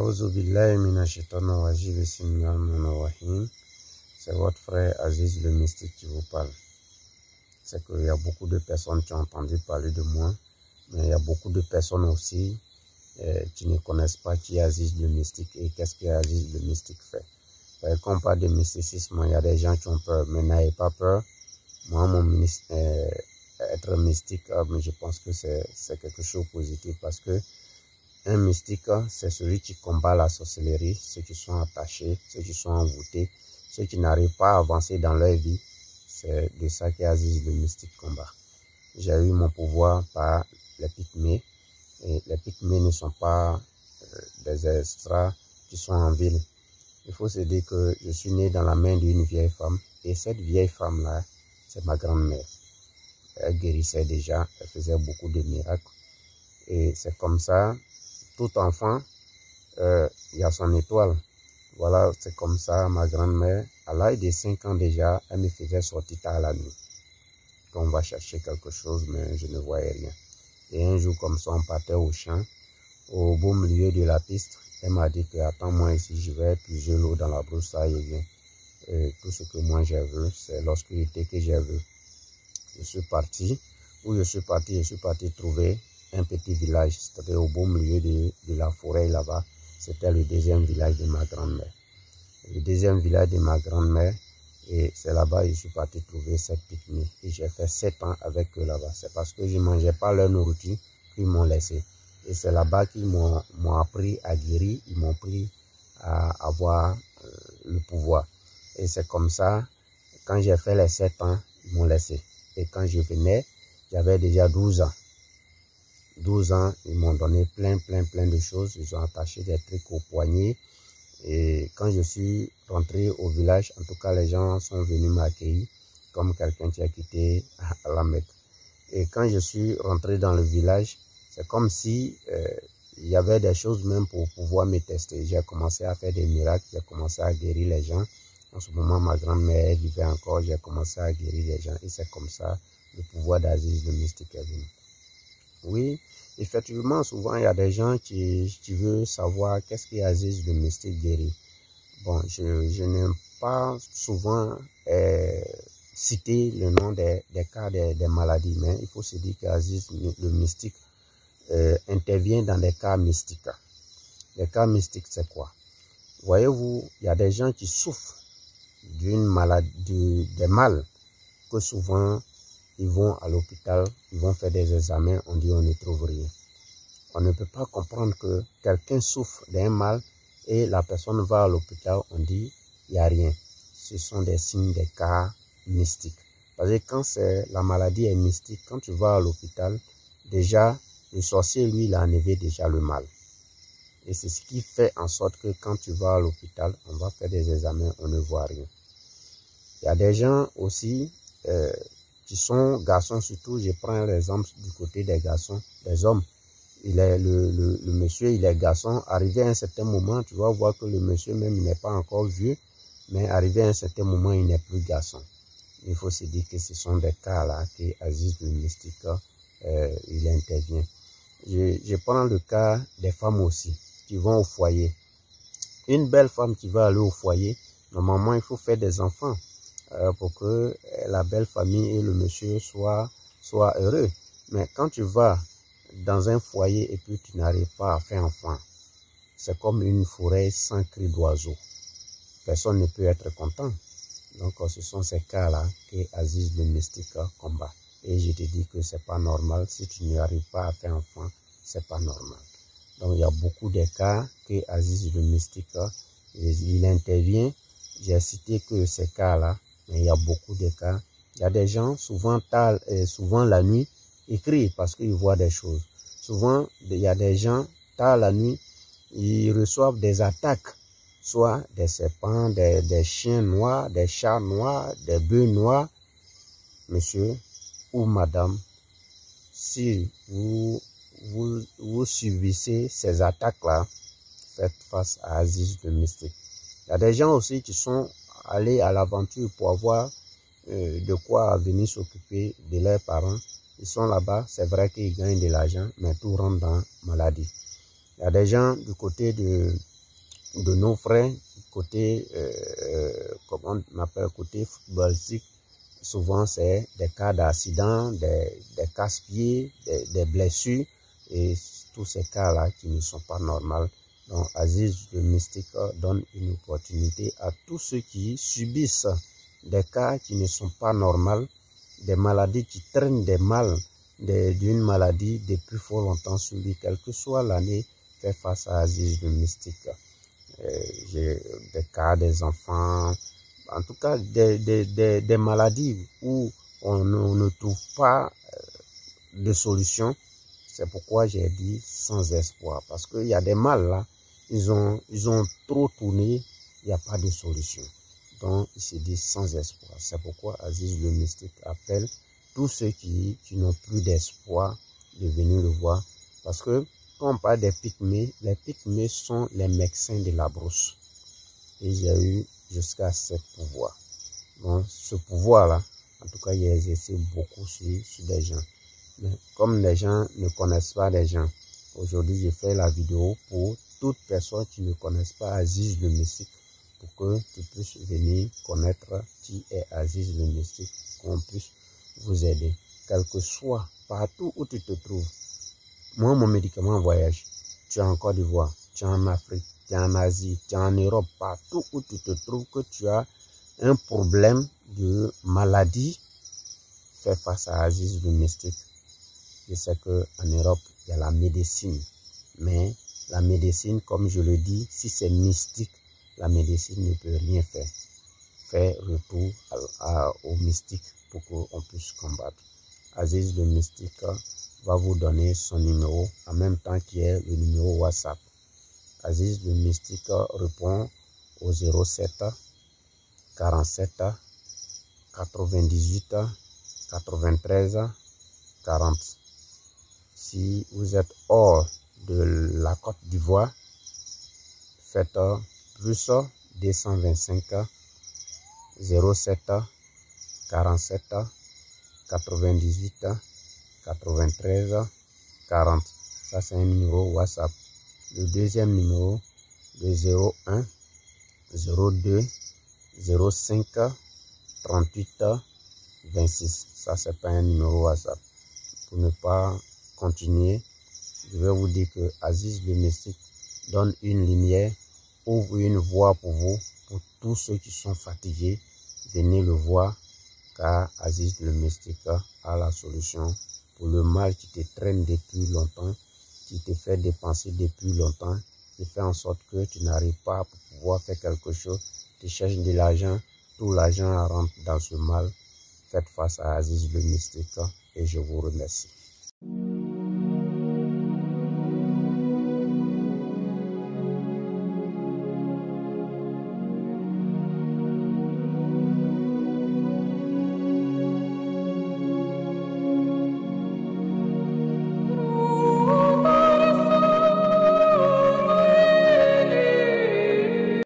Aouzu billahi minash shaitanir rajim, bismillahir rahmanir rahim. C'est votre frère Aziz le mystique qui vous parle. C'est qu'il y a beaucoup de personnes qui ont entendu parler de moi, mais il y a beaucoup de personnes aussi qui ne connaissent pas qui est Aziz le mystique et qu'est-ce que Aziz le mystique fait. Quand on parle de mysticisme, il y a des gens qui ont peur, mais n'ayez pas peur. Moi, être mystique, je pense que c'est quelque chose de positif parce que un mystique, c'est celui qui combat la sorcellerie, ceux qui sont attachés, ceux qui sont envoûtés, ceux qui n'arrivent pas à avancer dans leur vie. C'est de ça qu'Aziz le mystique combat. J'ai eu mon pouvoir par les Pygmées, et les Pygmées ne sont pas des extras qui sont en ville. Il faut se dire que je suis né dans la main d'une vieille femme, et cette vieille femme-là, c'est ma grand-mère. Elle guérissait déjà, elle faisait beaucoup de miracles, et c'est comme ça. Tout enfant, il y a son étoile. Voilà, c'est comme ça, ma grand-mère, à l'âge de 5 ans déjà, elle me faisait sortir tard la nuit. Quand on va chercher quelque chose, mais je ne voyais rien. Et un jour, comme ça, on partait au champ, au beau milieu de la piste. Elle m'a dit que, attends-moi ici, je vais puiser l'eau dans la broussaille et viens. Et tout ce que moi j'ai vu, c'est l'obscurité que j'ai vu. Je suis parti trouver un petit village, c'est-à-dire au beau milieu de la forêt là-bas. C'était le deuxième village de ma grand-mère. Le deuxième village de ma grand-mère, et c'est là-bas que je suis parti trouver cette Pygmée. Et j'ai fait 7 ans avec eux là-bas. C'est parce que je ne mangeais pas leur nourriture qu'ils m'ont laissé. Et c'est là-bas qu'ils m'ont appris à guérir, ils m'ont appris à avoir le pouvoir. Et c'est comme ça, quand j'ai fait les 7 ans, ils m'ont laissé. Et quand je venais, j'avais déjà 12 ans. 12 ans, ils m'ont donné plein de choses. Ils ont attaché des trucs au poignet. Et quand je suis rentré au village, en tout cas, les gens sont venus m'accueillir comme quelqu'un qui a quitté à la Mecque. Et quand je suis rentré dans le village, c'est comme si il y avait des choses même pour pouvoir me tester. J'ai commencé à faire des miracles, j'ai commencé à guérir les gens. En ce moment, ma grand-mère vivait encore, j'ai commencé à guérir les gens. Et c'est comme ça le pouvoir d'Aziz le mystique est venu. Oui, effectivement, souvent, il y a des gens qui veulent savoir qu'est-ce qu'Aziz le mystique guérit. Bon, je n'aime pas souvent citer le nom des cas des maladies, mais il faut se dire qu'Aziz le mystique intervient dans des cas mystiques. Les cas mystiques, c'est quoi? Voyez-vous, il y a des gens qui souffrent d'une maladie, des mal, que souvent, ils vont à l'hôpital, ils vont faire des examens, on dit on ne trouve rien. On ne peut pas comprendre que quelqu'un souffre d'un mal et la personne va à l'hôpital, on dit il n'y a rien. Ce sont des signes des cas mystiques. Parce que quand la maladie est mystique, quand tu vas à l'hôpital, déjà, le sorcier, lui, il a enlevé déjà le mal. Et c'est ce qui fait en sorte que quand tu vas à l'hôpital, on va faire des examens, on ne voit rien. Il y a des gens aussi qui sont garçons, surtout, je prends l'exemple du côté des garçons, des hommes. Le monsieur, il est garçon. Arrivé à un certain moment, tu vas voir que le monsieur même n'est pas encore vieux, mais arrivé à un certain moment, il n'est plus garçon. Il faut se dire que ce sont des cas-là que Aziz le mystique, il intervient. Je prends le cas des femmes aussi, qui vont au foyer. Une belle femme qui va aller au foyer, normalement, il faut faire des enfants pour que la belle famille et le monsieur soient heureux. Mais quand tu vas dans un foyer et puis tu n'arrives pas à faire enfant, c'est comme une forêt sans cri d'oiseau. Personne ne peut être content. Donc ce sont ces cas-là que Aziz le mystique combat. Et je te dis que c'est pas normal. Si tu n'arrives pas à faire enfant, c'est pas normal. Donc il y a beaucoup de cas que Aziz le mystique, il intervient. J'ai cité que ces cas-là, mais il y a beaucoup de cas. Il y a des gens, souvent la nuit, ils crient parce qu'ils voient des choses. Souvent, il y a des gens, tard la nuit, ils reçoivent des attaques, soit des serpents, des chiens noirs, des chats noirs, des bœufs noirs. Monsieur ou madame, si vous subissez ces attaques-là, faites face à Aziz le mystique. Il y a des gens aussi qui sont allés à l'aventure pour avoir de quoi venir s'occuper de leurs parents. Ils sont là-bas, c'est vrai qu'ils gagnent de l'argent, mais tout rentre dans la maladie. Il y a des gens du côté de de nos frères côté, comment on appelle, côté footballistique. Souvent, c'est des cas d'accident, des casse-pieds, des blessures et tous ces cas-là qui ne sont pas normaux. Donc, Aziz le Mystique donne une opportunité à tous ceux qui subissent des cas qui ne sont pas normaux, des maladies qui traînent des mal d'une maladie depuis fort longtemps sur lui, quelle que soit l'année, fait face à Aziz le Mystique. J'ai des cas des enfants, en tout cas des maladies où on ne trouve pas de solution. C'est pourquoi j'ai dit sans espoir, parce qu'il y a des mal là, ils ont trop tourné, il n'y a pas de solution. Donc il se dit sans espoir. C'est pourquoi Aziz le Mystique appelle tous ceux qui n'ont plus d'espoir de venir le voir, parce que quand on parle des pygmées, les pygmées sont les médecins de la brousse. Et j'ai eu jusqu'à 7 pouvoirs. Donc, ce pouvoir-là, en tout cas, il a exercé beaucoup sur des gens. Mais comme les gens ne connaissent pas les gens, aujourd'hui, je fais la vidéo pour toute personne qui ne connaisse pas Aziz le Mystique, pour que tu puisses venir connaître qui est Aziz le Mystique, qu'on puisse vous aider. Quel que soit, partout où tu te trouves. Moi, mon médicament voyage. Tu es en Côte d'Ivoire, tu es en Afrique, tu es en Asie, tu es en Europe, partout où tu te trouves que tu as un problème de maladie, fais face à Aziz le Mystique. Je sais qu'en Europe, il y a la médecine. Mais la médecine, comme je le dis, si c'est mystique, la médecine ne peut rien faire. Fais retour au mystique pour qu'on puisse combattre. Aziz le Mystique va vous donner son numéro en même temps qu'il est le numéro WhatsApp. Aziz le Mystique répond au 07 47 98 93 40. Si vous êtes hors de la Côte d'Ivoire, faites plus 225 07 47 98 93 40. Ça, c'est un numéro WhatsApp. Le deuxième numéro, le 01 02 05 38 26. Ça, c'est pas un numéro WhatsApp. Pour ne pas continuer, je vais vous dire que Aziz le Mystique donne une lumière, ouvre une voie pour vous, pour tous ceux qui sont fatigués. Venez le voir, car Aziz le Mystique a la solution pour le mal qui te traîne depuis longtemps, qui te fait dépenser depuis longtemps, qui fait en sorte que tu n'arrives pas à pouvoir faire quelque chose, tu cherches de l'argent, tout l'argent rentre dans ce mal. Faites face à Aziz le Mystique et je vous remercie.